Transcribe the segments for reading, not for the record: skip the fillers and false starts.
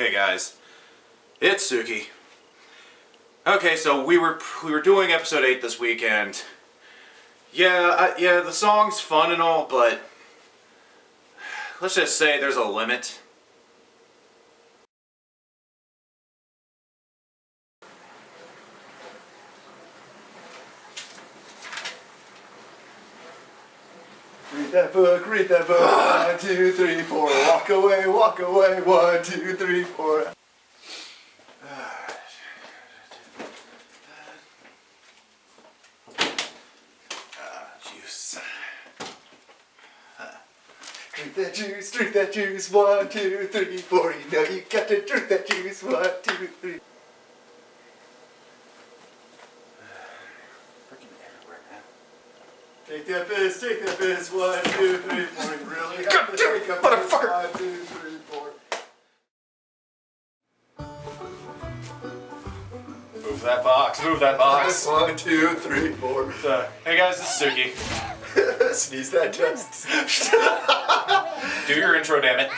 Hey guys, it's Suki. Okay, so we were doing episode 8 this weekend. Yeah, the song's fun and all, but let's just say there's a limit. Read that book, 1, 2, 3, 4, walk away, 1, 2, 3, 4. Juice. Drink that juice, 1, 2, 3, 4, you know you got to drink that juice, 1, 2, 3. Take that piss, 1, 2, 3, 4, you really got to take a piss, 1, 2, 3, 4. Move that box. 1, 2, 3, 4. Hey guys, this is Suki. Sneeze that dust. Do your intro, damn it.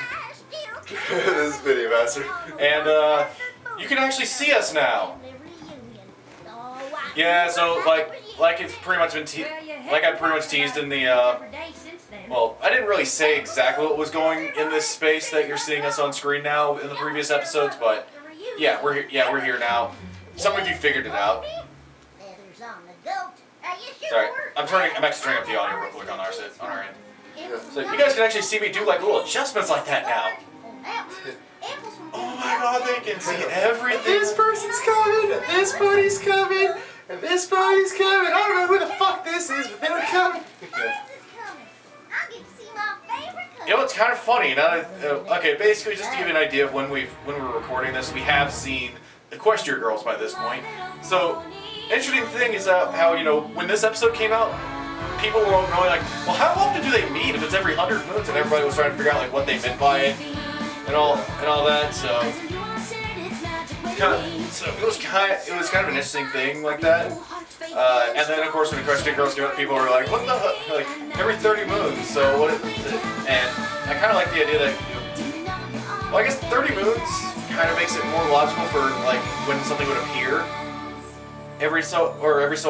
This is Video Master. And you can actually see us now. Yeah, so like it's pretty much been like I pretty much teased in the well, I didn't really say exactly what was going in this space that you're seeing us on screen now in the previous episodes, but yeah, we're here now. Some of you figured it out. Sorry, I'm actually turning up the audio real quick on our end. So you guys can actually see me do like little adjustments like that now. Oh my god, they can see everything. This person's coming, and this buddy's coming, and this buddy's coming. I don't know who the fuck this is, but they're coming. You know, it's kind of funny. Now that, okay, basically, just to give you an idea of when we're recording this, we have seen Equestria Girls by this point. So, interesting thing is how, you know, when this episode came out, people were all going like, well, how often do they meet if it's every 100 moons? And everybody was trying to figure out like what they meant by it and all that. So, it was kind of an interesting thing like that. And then of course when Equestria Girls came out, people were like, what the heck? Like every 30 moons. So what is it? And I kind of like the idea that, you know, well, I guess 30 moons kind of makes it more logical for like when something would appear every so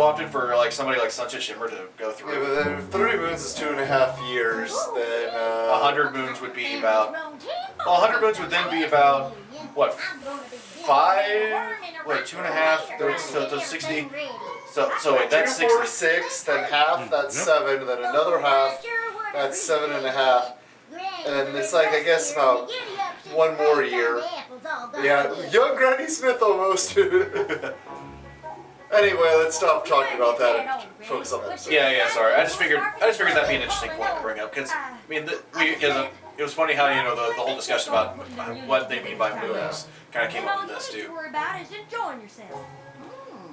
often for like somebody like Sunset Shimmer to go through. Yeah, but then if 30 moons is 2.5 years, then 100 moons would be about. Well, 100 moons would then be about what? 5? Wait, 2.5. So 60. So wait, that's 2, 4, 60. 6, then half, that's 7, then another half, that's 7.5. And then it's like, I guess, about 1 more year. Yeah, young Granny Smith almost. Anyway, let's stop talking about that and focus on that. Yeah, sorry. I just figured that'd be an interesting point to bring up because I mean, it was funny how, you know, the whole discussion about what they mean by moons kind of came up with this too.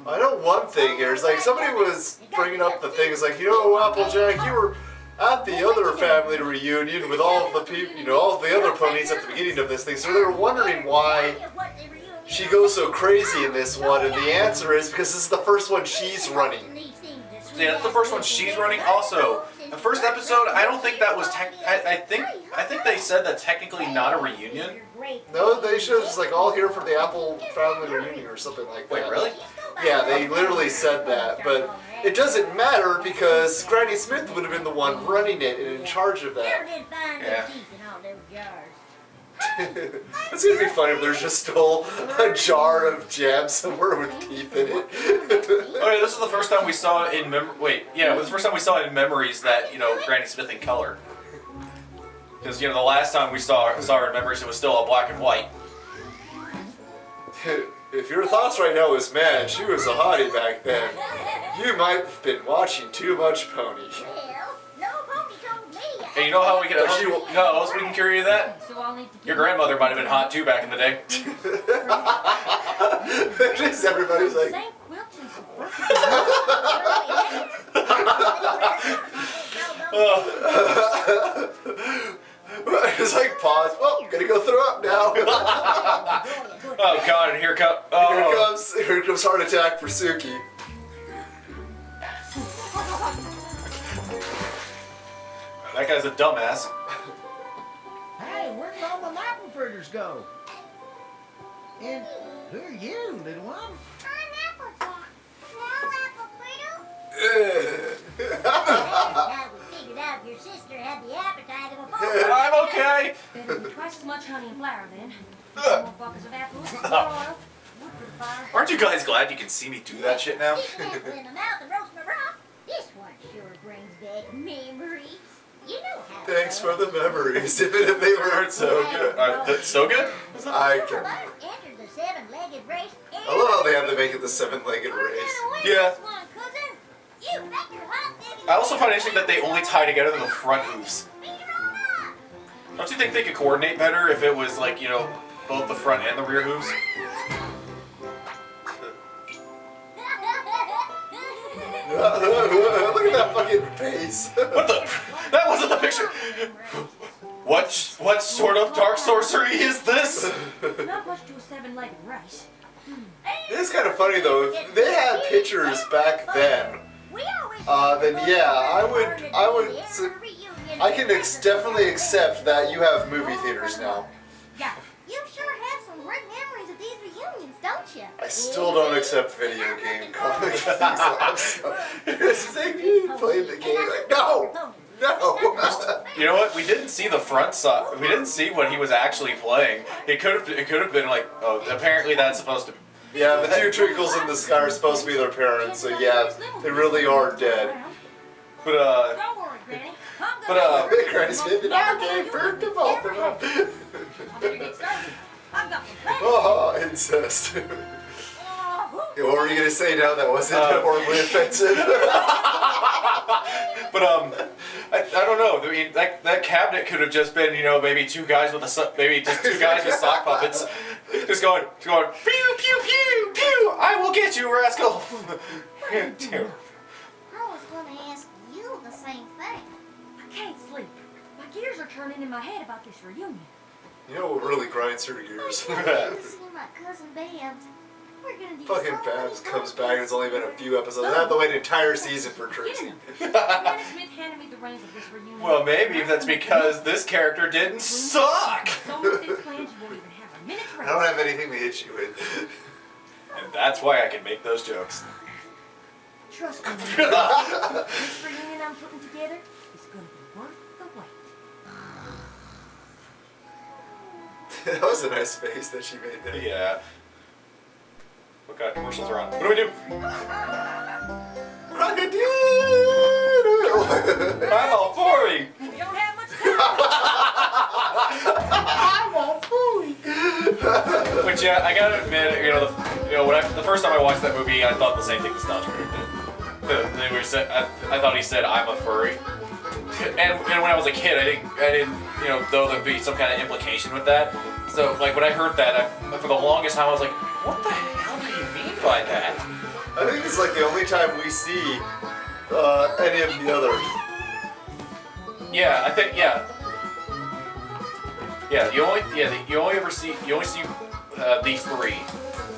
I know one thing here is like somebody was bringing up the things like, you know, Applejack, you were at the other family reunion with all of the people, you know, all of the other ponies at the beginning of this thing, so they were wondering why she goes so crazy in this one, and the answer is because this is the first one she's running. Yeah, that's the first one she's running. Also, the first episode, I don't think that was I think they said that's technically not a reunion. No, they should have just like all here for the Apple family reunion or something like that. Wait, really? Yeah, they literally said that, but it doesn't matter because Granny Smith would have been the one running it and in charge of that. Yeah. It's gonna be funny if there's just still a jar of jam somewhere with teeth in it. Oh yeah, this is the first time we saw it in it was the first time we saw it in memories that, you know, Granny Smith in color. Because, you know, the last time we saw her in memories, it was still all black and white. If your thoughts right now is, man, she was a hottie back then, you might have been watching too much Pony. And you know how we can how else we can cure you of that? Your grandmother might have been hot too back in the day. Just everybody's like. It's like pause. Well, gonna go throw up now. Oh god, and here comes heart attack for Suki. That guy's a dumbass. Hey, where did all the apple fritters go? And who are you, little one? I'm Applejack. Now, Apple Fiddle. Now we figured out your sister had the appetite of a bull. I'm okay. Better than twice as much honey and flour then. More buckets of apples, more oil, wood for the fire. Aren't you guys glad you can see me do that shit now? Stick an apple in the mouth and roast my raw. This one sure brings back memories. You know how. Thanks for the memories, even if they weren't so good. That's so good? I can. Entered the seven-legged race. I love how they had to make it the seven-legged race. Yeah. You bet your hot diggity I also find it interesting that they only tie together the front hooves. Speed on up. Don't you think they could coordinate better if it was like, you know, both the front and the rear hooves? Look at that fucking face. What the? That wasn't the picture. What sort of dark sorcery is this? Not much to a seven-legged race. It is kind of funny though. If they had pictures back then, then yeah, I can definitely accept that you have movie theaters now. Yeah. You sure have some great memories of these reunions, don't you? I still don't accept video game comics. It's like you played the game. Like, no, no. You know what? We didn't see the front side. We didn't see what he was actually playing. It could have been like, oh, apparently that's supposed to be. Yeah, the two twinkles in the sky are supposed to be their parents, so yeah, they really are dead. But Don't worry, Granny. I'm But, Christ, maybe now gave birth to both of them. I better get started. I've got some plans. Oh, incest. Yeah, what were you gonna say now that wasn't horribly offensive? but I don't know. I mean, that cabinet could have just been, you know, maybe two guys with two guys with sock puppets, just going, pew pew pew pew. I will get you, rascal. I was going to ask you the same thing. I can't sleep. My gears are turning in my head about this reunion. You know what really grinds her gears? I'm going to see my cousin Babs. We're going to do Fucking so Babs many comes fun back. It's only been a few episodes. I have to wait an entire season for Tracy. Janet Smith handed me the reins of this reunion. Well, maybe that's because this character didn't suck. So with these plans, you won't even have a minute's I rest. don't have anything to hit you with. And that's why I can make those jokes. Trust me. This reunion I'm putting together is going to be worth the wait. That was a nice face that she made there. Yeah. What kind of commercials are on? What do we do? Crocodile! I'm all for it. We don't have much time. I'm all fooey. Which yeah, I gotta admit, the first time I watched that movie, I thought the same thing Nostalgia did. I thought he said I'm a furry, and when I was a kid, I didn't, though there'd be some kind of implication with that. So like when I heard that, for the longest time I was like, what the hell do you mean by that? I think it's like the only time we see any of the others. Yeah, I think you only see these three.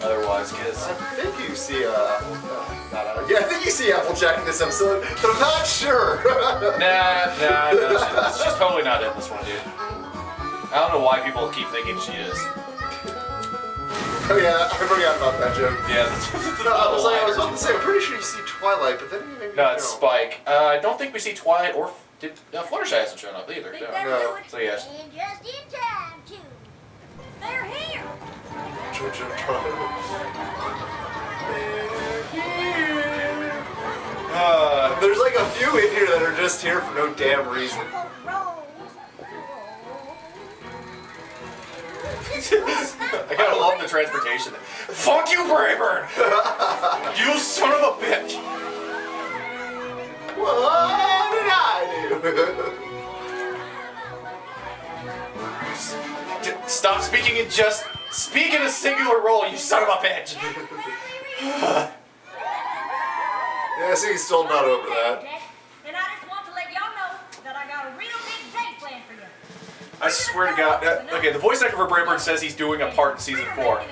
Otherwise, because I think you see I think you see Applejack in this episode, but I'm not sure. nah, she's totally not in this one, dude. I don't know why people keep thinking she is. Oh yeah, I forgot about that joke. Yeah, No, I was about to say, I'm pretty sure you see Twilight, but then maybe no, it's Spike. I don't think we see Twilight or Fluttershy hasn't shown up either. Think No. that'll No. do it? So yes. And just in time, too. They're here. There's like a few in here that are just here for no damn reason. I gotta love the transportation. Fuck you, Brayburn! You son of a bitch! What did I do? Stop speaking in just speak in a singular role, you son of a bitch! Yeah, I see he's still not over that. And I just want to let y'all know that I got a real big day planned for you. I swear to God. Okay, the voice actor for Brayburn says he's doing a part in season 4.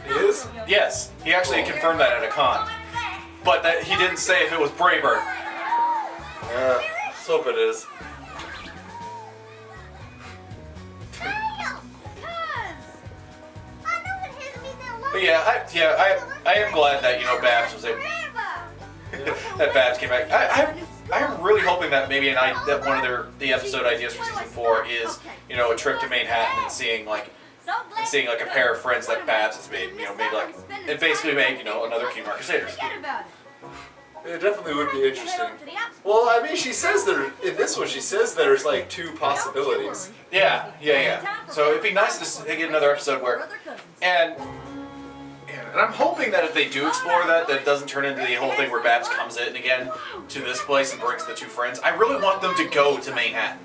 He is? Yes, he actually confirmed that at a con. But that he didn't say if it was Brayburn. Yeah, let's hope it is. Damn! Cuz! I know it But yeah, I am glad that Babs was able, that Babs came back. I'm really hoping that maybe that one of the episode ideas for season 4 is a trip to Manhattan and seeing like a pair of friends that Babs has made, made like it basically made another King Mark Crusaders. It definitely would be interesting. Well, I mean, she says in this one, she says there's like 2 possibilities. Yeah. So it'd be nice to get another episode where, and I'm hoping that if they do explore that it doesn't turn into the whole thing where Babs comes in again to this place and brings the 2 friends. I really want them to go to Manhattan.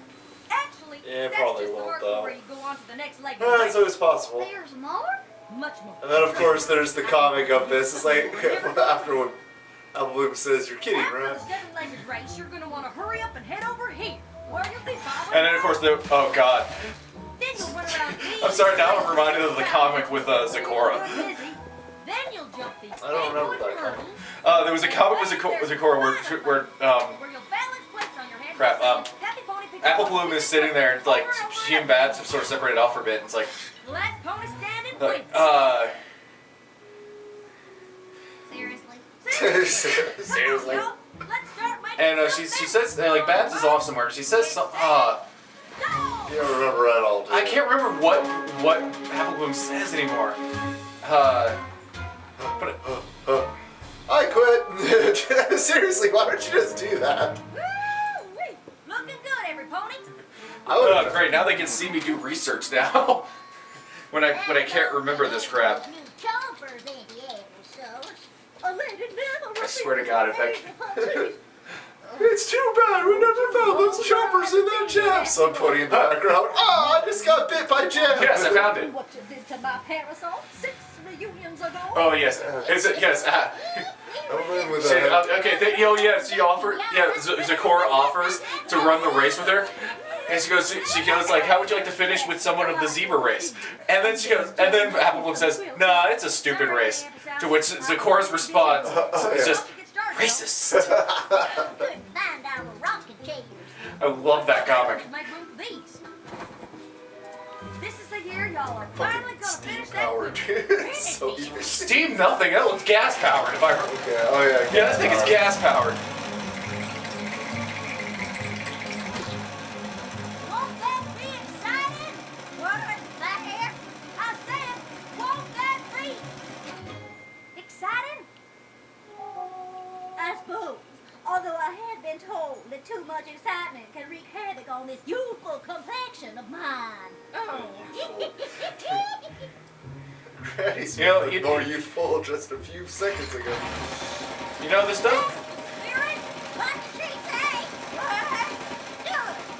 Yeah, probably won't though. It's always possible. There's more? Much more. And then of course there's the comic of this. It's like after when MLPFiM says, "You're kidding, After right?" the 7-legged race, you're gonna want to hurry up and head over here, where you'll be following. And then of course oh god. Then you'll run around I'm sorry, now I'm reminded of the comic with Zecora. Then you'll jump these I don't remember that hurdles, There was a comic with Zecora where where you'll balance plates on your hand. crap, Happy Pony picks Apple up Bloom one is sitting there and like she and Babs have sort of separated off for a bit. And it's like Last pony standing, like wins. Seriously? Seriously. Well, let's start making and some she says like Babs is off somewhere. She says some Go! You don't remember at all, do you? I can't remember what Apple Bloom says anymore. But I quit. Seriously, why don't you just do that? Woo-wee. Looking good, every pony. I would. great, now they can see me do research now. when I can't remember this crap. New chompers in the episodes. I swear to God, if I It's too bad we never found those choppers in that jam. Some pony in the background. Oh, I just got bit by jam. Yes, I found it. What you did to my parasol 6 reunions ago. Oh yes, yes. I'm in with She, that. okay, she offered. Yeah, Zecora offers to run the race with her, and she goes like, "How would you like to finish with someone of the zebra race?" And then Apple Bloom says, "Nah, it's a stupid race." To which Zecora's response is just racist. Couldn't find our rocking chairs. I love that comic. Make room for these. This is the year y'all are finally Fucking gonna steam finish that powered. book. It's so evil. Steam nothing. That looks gas powered. If I remember. Okay. Oh yeah. Yeah, I think it's gas powered. Won't that be exciting? What? Back here? I said, won't that be exciting? I suppose. Although I had been told that too much excitement can wreak havoc on this youthful complexion of mine. Oh. Granny's You know, more youthful just a few seconds ago. This does. Spirit, what did she say?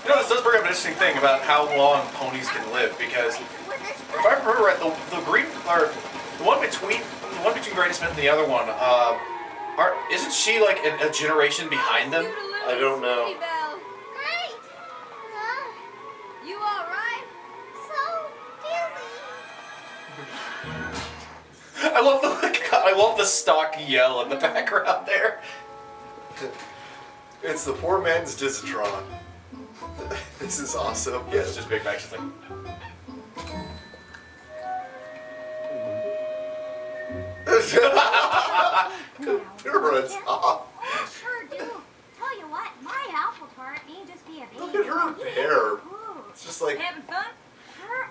This does bring up an interesting thing about how long ponies can live because if I remember right, the green or the one between Granny Smith and the other one, isn't she like a generation behind them? I don't know. Great. You all right? So dizzy. I love the stock yell in the background there. It's the poor man's Dizatron. This is awesome. Yeah, it's just Big Mac. Just like, It runs off. I sure do. Tell you what, my apple tart ain't just be a baby. Look at her hair. It's just like. Having fun?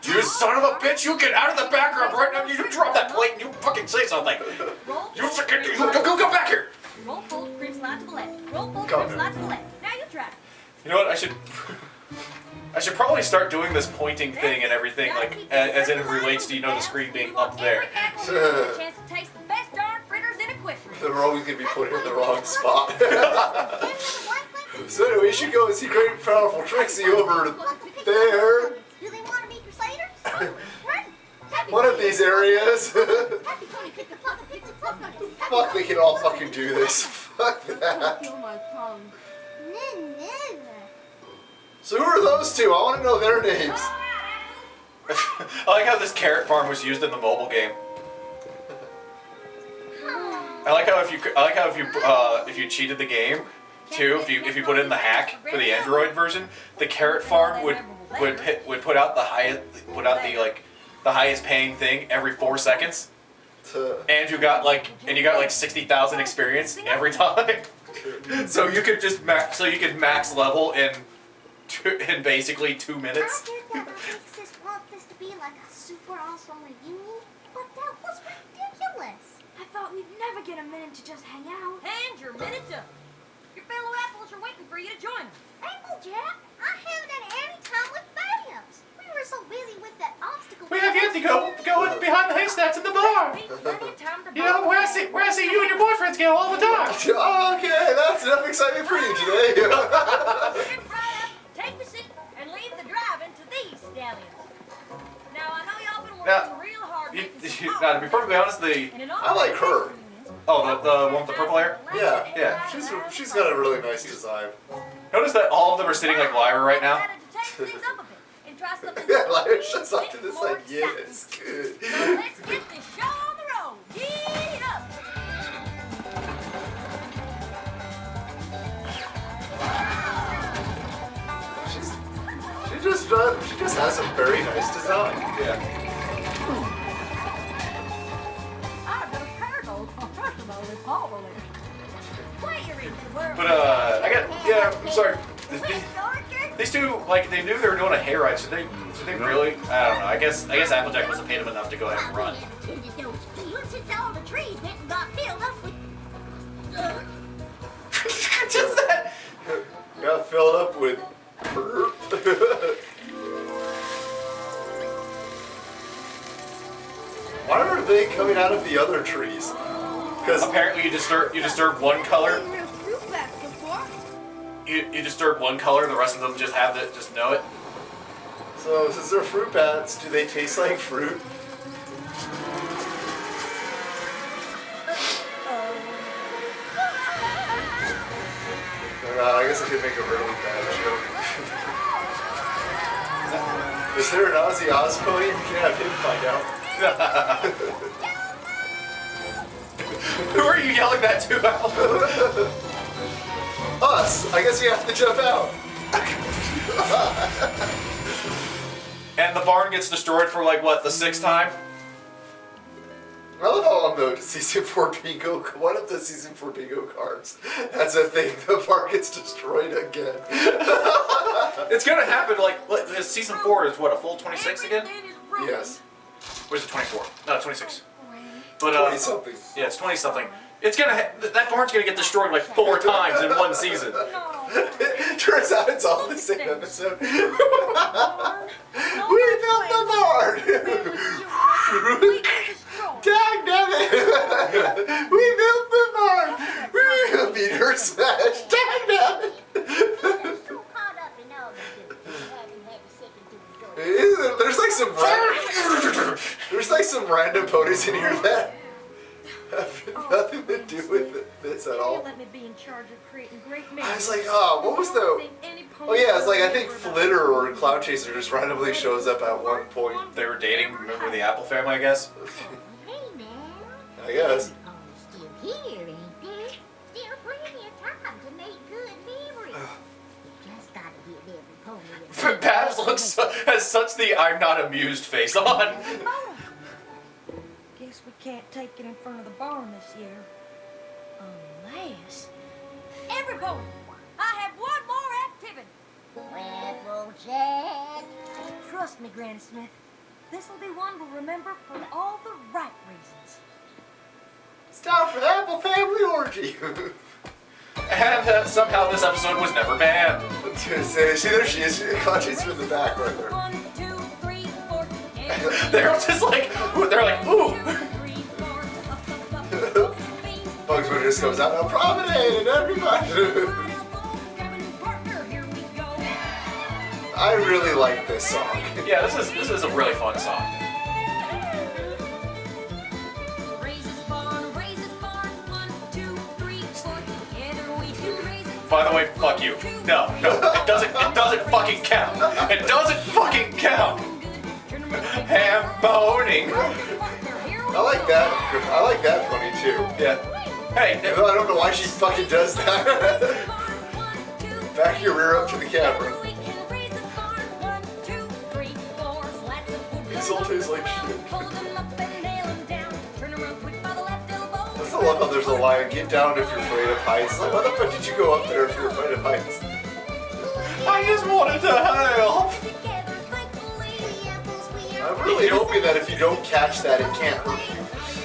you son of a bitch! You get out of the background right now! You drop that plate and you fucking say something! Roll. You fucking go back here! Roll fold, creep slide to the left. Roll fold, Come creep slide to the left. Now you try. You know what? I should probably start doing this pointing thing and everything, like as it relates to the screen being up there. Chance to taste the best darn fritters in a quiffrey. They're always gonna be put in the wrong spot. So anyway, we should go and see great and powerful Trixie over there. Do they want to be crusaders? One of these areas. Happy Pony pick the pluck and pick the pluck on it. Fuck, we can all fucking do this. Fuck that. Feel my tongue. So who are those two? I want to know their names. I like how this carrot farm was used in the mobile game. I like how if you cheated the game too, if you put in the hack for the Android version, the carrot farm would put out the highest paying thing every 4 seconds. and you got like 60,000 experience every time. So you could just max level in basically 2 minutes. I get that Alexis wants this to be like a super awesome reunion, but that was ridiculous. I thought we'd never get a minute to just hang out. And your minute's up. Your fellow apples are waiting for you to join them. Applejack, I haven't had any time with Babs. We were so busy with that obstacle. We have yet to go behind the haystacks in the bar. Ain't plenty of time to You know where I see you and your boyfriends go all the time. Okay, that's enough excitement for you today. Get right up, take the seat, and leave the driving to these stallions. Now, I know y'all been working real hard. Now, to be perfectly honest, I like her. the one with the purple hair. Yeah. She's got a really nice design. Notice that all of them are sitting like Lyra right now. Yeah, Lyra's just up to the side. Yes, good. So let's get this show on the road. Get up. She just has a very nice design. Yeah. But I'm sorry. These two, like, they knew they were doing a hayride, so they really, I don't know. I guess Applejack wasn't paid him enough to go ahead and run. Since all the trees went and got filled up with... Just that. Got filled up with Why are they coming out of the other trees? Because Apparently you disturb one color. You disturb one color, the rest of them just know it. so since they're fruit bats, do they taste like fruit? I guess I could make a really bad joke. Is there an Ozzy Osbourne? You can have him find out. Who are you yelling that to, Al? Us! I guess you have to jump out. And the barn gets destroyed for like what, the 6th time? I love how on the season 4 bingo, one of the season 4 bingo cards, that's a thing, the park gets destroyed again. It's gonna happen like season 4 is what, a full 26 again? Yes. Where's it 24? No, 26. But 20 something. yeah, it's 20 something. It's gonna that barn's gonna get destroyed like 4 times in one season. Turns out it's all the same episode. We built the barn! Dang nabbit! We built the barn! We beat her smash! Dang nabbit! There's like some random ponies in here that have nothing to do with this at all. Let me be in charge of creating great I was like, oh, what was the... Oh yeah, it's like I think Flitter or Cloud Chaser just randomly shows up at one point. They were dating, remember the Apple family, I guess? Hey, man. I guess. Oh, still here, ain't there? Still plenty of time to make good memories. Just gotta get every pony. Babs has such the I'm not amused face on. Guess we can't take it in front of the barn this year. Unless... Every pony, I have one more activity. Applejack. Trust me, Granny Smith. This'll be one we'll remember for all the right reasons. It's time for the Apple Family Orgy. And somehow this episode was never banned. See, there she is. Cloud Chaser in the back right there. 1, 2, 3, 4. They're just like, they're like, ooh. Bugs Bunny just comes out, now promenade and everybody. I really like this song. Yeah, this is a really fun song. By the way, fuck you. No, it doesn't fucking count. It doesn't fucking count. Ham boning. I like that. I like that pony too. Yeah. Hey, Even though I don't know why she fucking does that. Back your rear up to the camera. These all taste like shit. still love how there's a line, get down if you're afraid of heights. Like, why the fuck did you go up there if you're afraid of heights? I just wanted to help. I'm really hoping that if you don't catch that, it can't hurt you.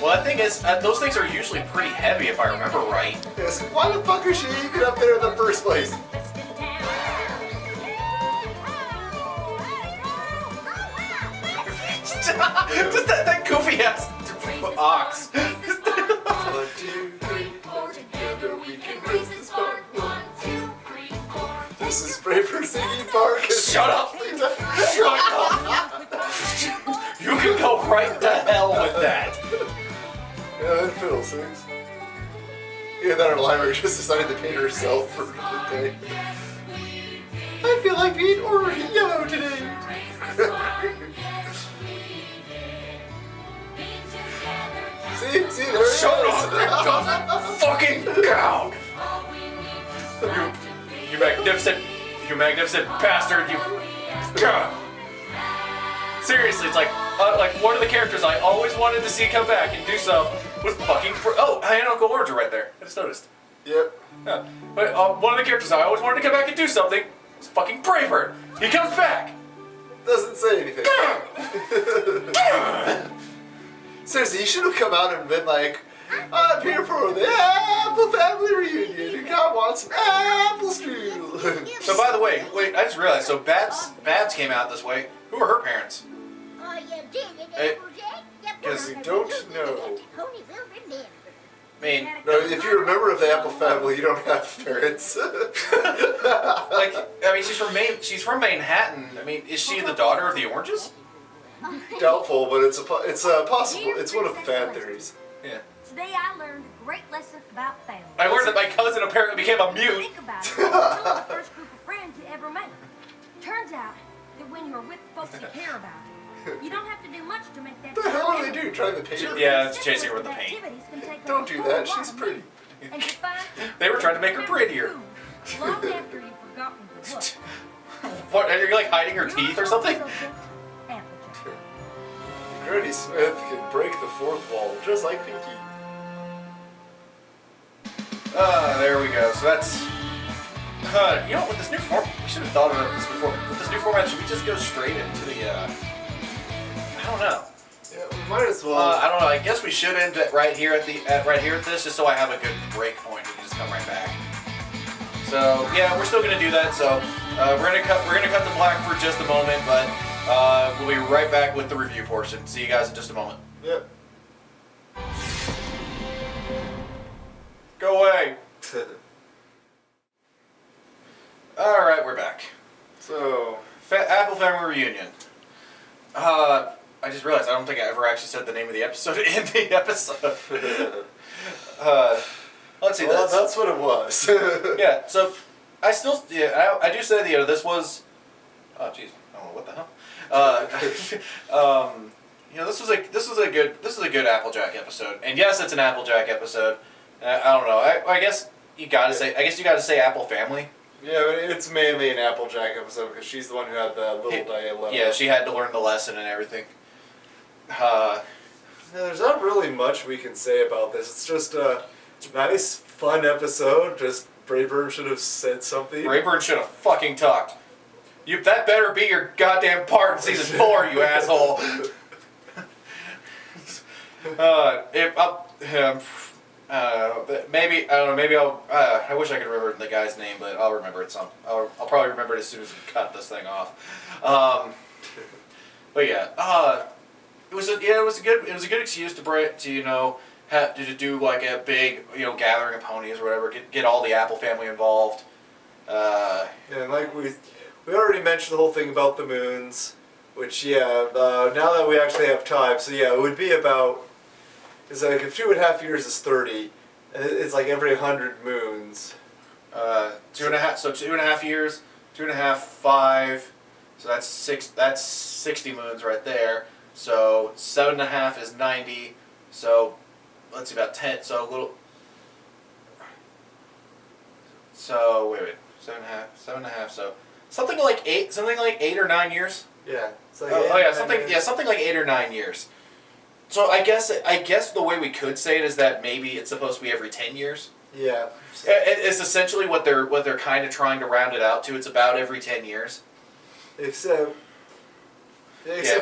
Well, the thing is, those things are usually pretty heavy if I remember right. Yes, why the fuck is she even up there in the first place? Just that goofy ass ox. 1, 2, 3, 4, together we can raise this park. 1, 2, 3, 4. This is Braver Singing Park. Shut up! Shut up! You can go right to hell with that. Yeah, that fiddle sings. Yeah, that our library just decided to paint herself for the day. I feel like being orange and yellow today. See, there it Shut is. up! Fucking cow! You magnificent bastard! You. God. Seriously, it's like one of the characters I always wanted to see come back and do so was fucking. Oh, I had Uncle Orange right there. I just noticed. Yep. Yeah. But one of the characters I always wanted to come back and do something was fucking Braveheart. He comes back. Doesn't say anything. Seriously, you should have come out and been like, I'm here for the Apple family reunion, and God wants some apple strudel. So by the way, wait, I just realized. So Babs came out this way. Who are her parents? Oh, you did it, Hey, Applejack. Because you don't know. Tony will remember. I mean, No, if you're a member of the Apple family, you don't have parents. she's from Manhattan. I mean, is she the daughter of the Oranges? Doubtful, but it's possible. It's one of the fan theories. Yeah. Today I learned a great lesson about family. I learned that my cousin apparently became a mute. Think about it. We're still the first group of friends you ever met. Turns out that when you're with folks you care about, you don't have to do much to make that. What the hell are they doing? Trying to paint her? Yeah, it's chasing her with the paint. Don't do that. She's pretty. And you find They were trying to make her prettier. long after you've forgotten the look. What? Are you like hiding her teeth or something? Applejack. Granny Smith can break the fourth wall, just like Pinky. There we go. So that's. You know, with this new format, we should have thought about this before. With this new format, should we just go straight into the? I don't know. Yeah, we might as well. I don't know. I guess we should end it right here at this, just so I have a good break point. We can just come right back. So yeah, we're still gonna do that. So we're gonna cut the black for just a moment, but we'll be right back with the review portion. See you guys in just a moment. Yep. Go away. All right, we're back. So, Apple Family Reunion. I just realized I don't think I ever actually said the name of the episode in the episode. Let's see. well, that's what it was. Yeah. So I still, I do say that this was. Oh jeez, I don't know what the hell. This was a good Applejack episode, and yes, it's an Applejack episode. I don't know. I guess you gotta say Apple Family. Yeah, but it's mainly an Applejack episode because she's the one who had the little dilemma. Yeah, she had to learn the lesson and everything. There's not really much we can say about this. It's just a nice, fun episode. Just Brayburn should have said something. Brayburn should have fucking talked. That better be your goddamn part in season 4, you asshole. Maybe I don't know. Maybe I'll. I wish I could remember the guy's name, but I'll remember it some. I'll probably remember it as soon as we cut this thing off. But yeah, it was a good excuse to do like a big gathering of ponies or whatever. Get all the Apple family involved. And like we already mentioned the whole thing about the moons, which now that we actually have time, so yeah, it would be about. It's like if 2.5 years is 30, and it's like every 100 moons. 2.5. So 2.5 years. 2.5, 5. So that's 6. That's 60 moons right there. So 7.5 is 90. So let's see, about 10. So a little. So wait. 7.5. So something like 8 or 9 years. Yeah. It's like Something like 8 or 9 years. So I guess the way we could say it is that maybe it's supposed to be every 10 years. Yeah. It's essentially what they're kind of trying to round it out to. It's about every 10 years. Except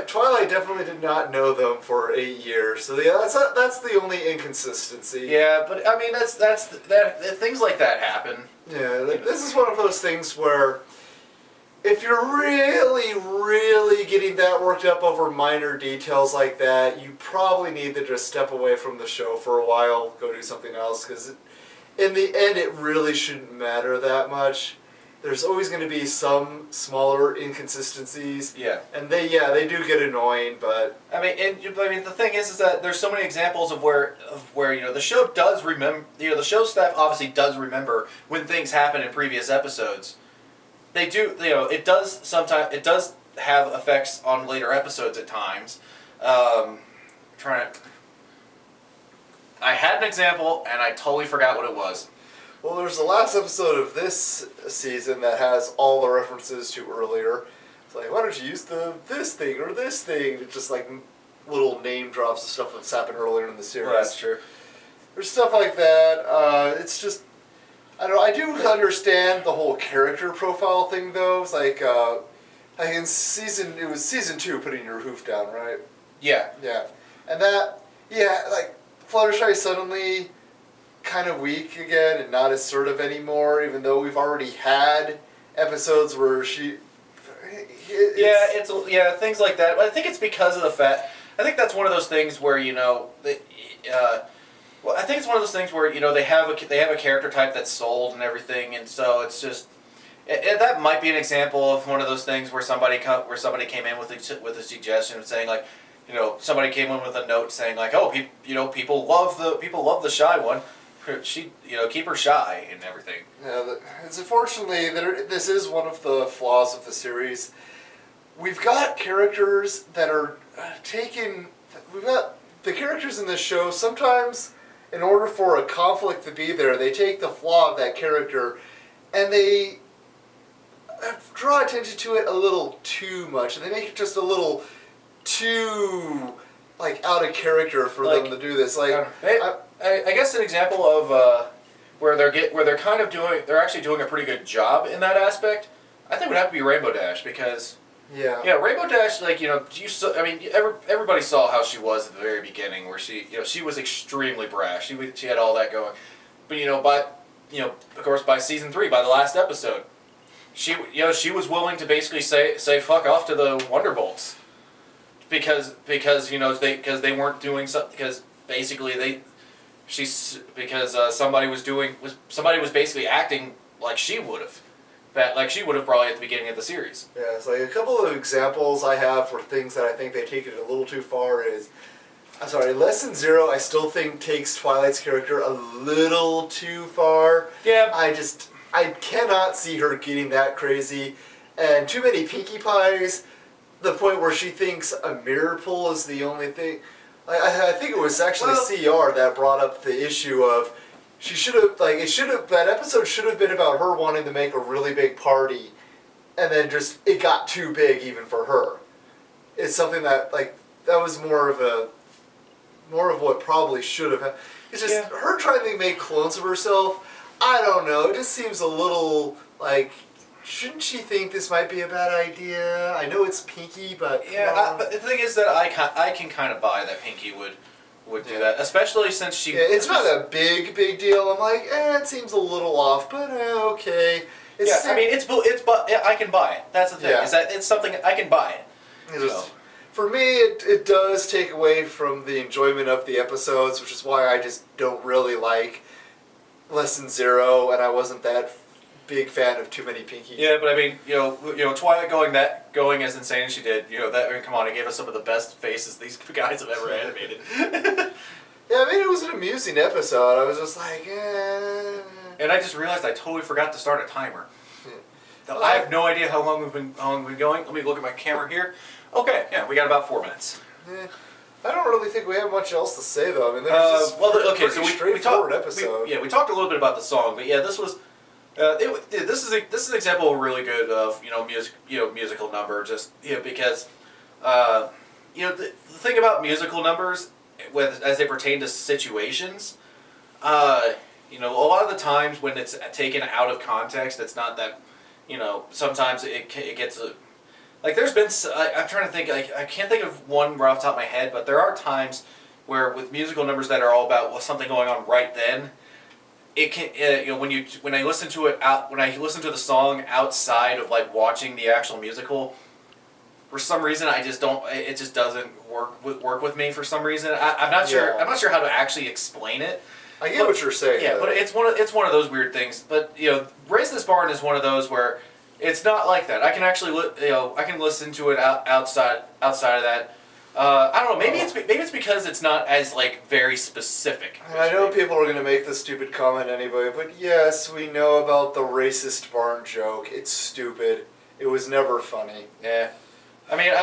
Twilight definitely did not know them for 8 years. So yeah, that's the only inconsistency. Yeah, but I mean that's things like that happen. Yeah, like, this is one of those things where if you're really, really getting that worked up over minor details like that, you probably need to just step away from the show for a while, go do something else, because in the end it really shouldn't matter that much. There's always going to be some smaller inconsistencies. Yeah. And they do get annoying, but I mean, the thing is that there's so many examples of where the show does remember. The show staff obviously does remember when things happen in previous episodes. They do. It does sometimes. It does have effects on later episodes at times. I had an example and I totally forgot what it was. well, there's the last episode of this season that has all the references to earlier. It's like, why don't you use this thing or this thing? It's just like little name drops of stuff that's happened earlier in the series. Well, that's true. There's stuff like that. It's just, I don't know. I do understand the whole character profile thing though. It's like it was season 2, putting your hoof down, right? Yeah. Yeah, and that, like Fluttershy suddenly kind of weak again and not assertive anymore, even though we've already had episodes where she. Things like that. I think it's because of the fact. I think that's one of those things where I think it's one of those things where they have a character type that's sold and everything, and so it's just. That might be an example of one of those things where somebody came in with a suggestion saying like, somebody came in with a note saying like, oh, people love the shy one. She, keep her shy and everything. Yeah, it's unfortunately this is one of the flaws of the series. We've got characters that are taken. We've got the characters in this show. Sometimes, in order for a conflict to be there, they take the flaw of that character, and they draw attention to it a little too much, and they make it just a little too out of character for them to do this. I guess an example of where they're actually doing a pretty good job in that aspect, I think would have to be Rainbow Dash, because Rainbow Dash, everybody saw how she was at the very beginning, where she was extremely brash. She had all that going, but of course by season 3, by the last episode, she was willing to basically say fuck off to the Wonderbolts, because they weren't doing something, because basically somebody was basically acting like she would have. Like she would have probably at the beginning of the series. Yeah, it's like a couple of examples I have for things that I think they take it a little too far is, Lesson Zero I still think takes Twilight's character a little too far. Yeah. I cannot see her getting that crazy. And Too Many Pinkie Pies, the point where she thinks a mirror pull is the only thing. I think it was actually CR that brought up the issue of that episode should have been about her wanting to make a really big party, and then it got too big even for her. It's something that that was more of what probably should have happened. It's just her trying to make clones of herself. I don't know. It just seems a little shouldn't she think this might be a bad idea? I know it's Pinkie, but but the thing is that I can kind of buy that Pinkie would do that, especially since she. Yeah, it's not a big deal. I'm like, it seems a little off, but okay. I can buy it. That's the thing. Is that it's something I can buy it. For me, it does take away from the enjoyment of the episodes, which is why I just don't really like Lesson Zero, and I wasn't that big fan of Too Many Pinkies. Yeah, but I mean, Twilight going as insane as she did, come on, it gave us some of the best faces these guys have ever animated. Yeah, I mean, it was an amusing episode. I was just like, And I just realized I totally forgot to start a timer. Yeah. I have no idea how long we've been going. Let me look at my camera here. Okay, yeah, we got about 4 minutes. Yeah. I don't really think we have much else to say, though. I mean, there's straightforward episode. We talked a little bit about the song, but yeah, this was. This is an example of really good musical number, just because the thing about musical numbers, as they pertain to situations, a lot of the times when it's taken out of context, it's not that, sometimes it gets like there's been, I'm trying to think, I can't think of one right off the top of my head, but there are times where with musical numbers that are all about something going on right then, it can, when I listen to the song outside of like watching the actual musical, for some reason it just doesn't work with me for some reason. I'm not sure how to actually explain it. I get what you're saying. Yeah, but it's one of those weird things. But Race This Barn is one of those where it's not like that. I can actually I can listen to it outside of that. I don't know. Maybe it's because it's not as like very specific. I know people are gonna make the stupid comment anyway, but yes, we know about the racist barn joke. It's stupid. It was never funny. Yeah. I mean,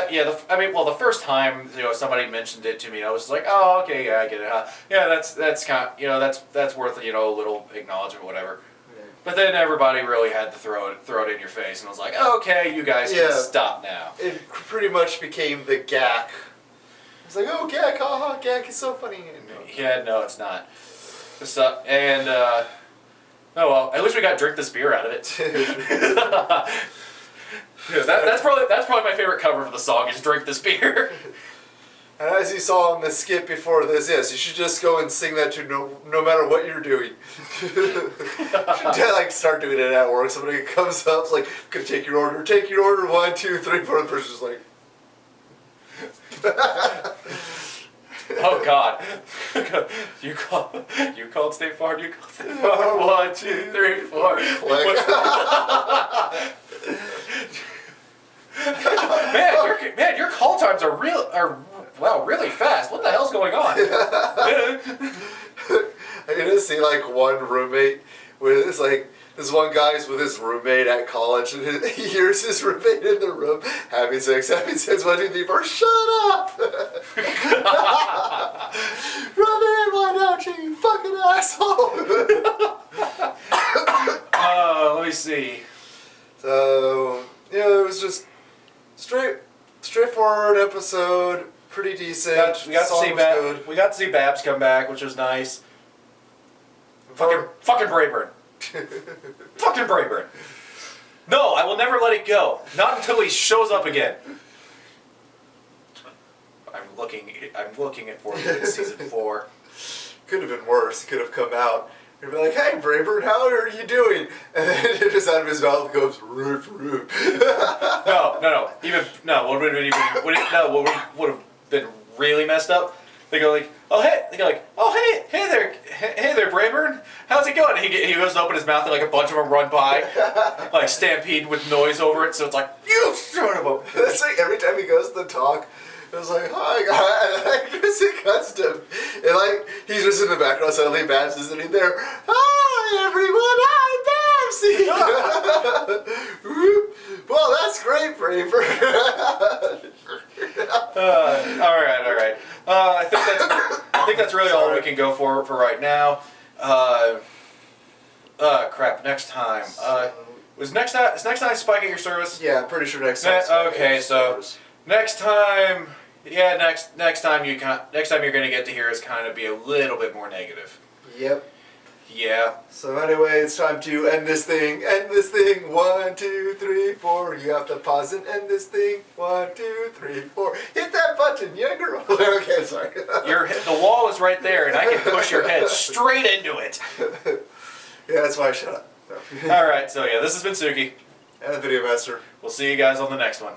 the first time somebody mentioned it to me, I was like, oh, okay, yeah, I get it. Yeah, that's kind of, that's worth a little acknowledgement, whatever. Yeah. But then everybody really had to throw it in your face, and I was like, okay, you guys can stop now. It pretty much became the gack. It's like, oh, gack, haha, gack is so funny. Yeah, no, it's not. And oh well, at least we got drink this beer out of it. Yeah, that's probably my favorite cover of the song is "Drink This Beer." And as you saw in the skit before this, yes, you should just go and sing that to no matter what you're doing. You should like start doing it at work. Somebody comes up, it's like, "Gonna take your order. Take your order. 1, 2, 3, 4." The person's just like. Oh God! You called State Farm. You called State Farm. 1, 2, 3, 4. Man, your call times are really fast. What the hell's going on? I'm gonna see like one roommate with it's like this one guy's with his roommate at college, and he hears his roommate in the room having sex, 1, 2, 3, 4. Shut up! Rub it in, why don't you, you fucking asshole? Let me see. So it was just straightforward episode, pretty decent. We got to see Babs come back, which was nice. Fucking Brayburn. Fucking Brayburn. No, I will never let it go. Not until he shows up again. I'm looking at for season 4. Could have been worse. He could have come out. He'd be like, "Hey, Brayburn, how are you doing?" And then it just out of his mouth goes, "Roof, roof." No. What would have been really messed up? They go like, hey there, Brayburn. How's it going? He goes to open his mouth and like a bunch of them run by, like stampede with noise over it. So it's like, you son of a. It's like every time he goes to talk. It was like, "Hi, guys," and I just accustomed. And like, he's just in the background, suddenly Babs is sitting there. "Hi, everyone, I'm Babsy." Well, that's great, Braver. All right. I think that's really all we can go for right now. Crap. Next time. Is next time Spike at your service? Yeah, I'm pretty sure next time. Okay, so next time. Yeah, next time you're gonna get to hear us kind of be a little bit more negative. Yep. Yeah. So anyway, it's time to end this thing. End this thing. 1, 2, 3, 4. You have to pause and end this thing. 1, 2, 3, 4. Hit that button, young girl. Okay, sorry. The wall is right there, and I can push your head straight into it. Yeah, that's why I shut up. All right. So yeah, this has been Suki and the Video Master. We'll see you guys on the next one.